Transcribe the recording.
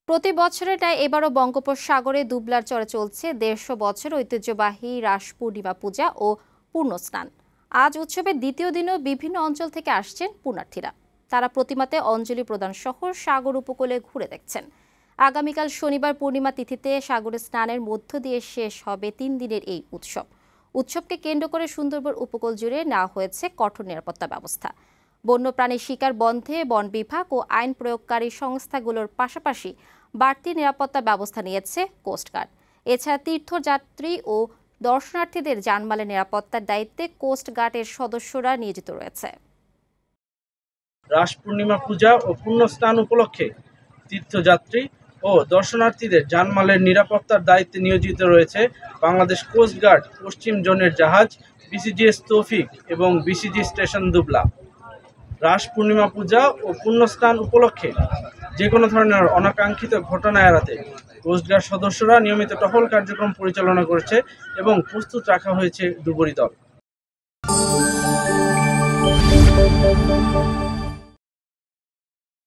প্রতি বছরের ন্যায় এবারও বঙ্গোপসাগরে দুবলার চরে চলছে ১৫০ বছর ঐতিহ্যবাহী রাস পূর্ণিমা পূজা ও পূর্ণস্নান। আজ উৎসবের দ্বিতীয় দিনেও বিভিন্ন অঞ্চল থেকে আসছেন পুণ্যার্থীরা। তারা প্রতিমাতে অঞ্জলি প্রদান সহ সাগর উপকূলে ঘুরে দেখছেন। আগামীকাল শনিবার পূর্ণিমা তিথিতে সাগরে স্নানের মধ্য দিয়ে শেষ হবে ৩ দিনের এই উৎসবকে কেন্দ্র করে সুন্দরবন উপকূল জুড়ে নেওয়া হয়েছে কঠোর নিরাপত্তা ব্যবস্থা। বন্যপ্রাণী শিকার বন্ধে বন বিভাগ ও আইন প্রয়োগকারী সংস্থাগুলোর পাশাপাশি বাড়তি নিরাপত্তা ব্যবস্থা নিয়েছে কোস্টগার্ড। এছাড়া তীর্থযাত্রী ও দর্শনার্থীদের জানমালের নিরাপত্তার দায়িত্বে কোস্টগার্ডের সদস্যরা নিয়োজিত রয়েছে। রাস পূর্ণিমা পূজা ও পুণ্যস্নান উপলক্ষে তীর্থযাত্রী ও দর্শনার্থীদের জানমালের নিরাপত্তার দায়িত্বে নিয়োজিত রয়েছে বাংলাদেশ কোস্টগার্ড পশ্চিম জোনের জাহাজ বিসিজিএস তৌফিক এবং বিসিজি স্টেশন দুবলা। রাস পূর্ণিমা পূজা ও পুণ্যস্নান উপলক্ষে যে কোনো ধরনের অনাকাঙ্ক্ষিত ঘটনা এড়াতে কোস্টগার্ড সদস্যরা নিয়মিত টহল কার্যক্রম পরিচালনা করছে এবং প্রস্তুত রাখা হয়েছে ডুবুরি দল।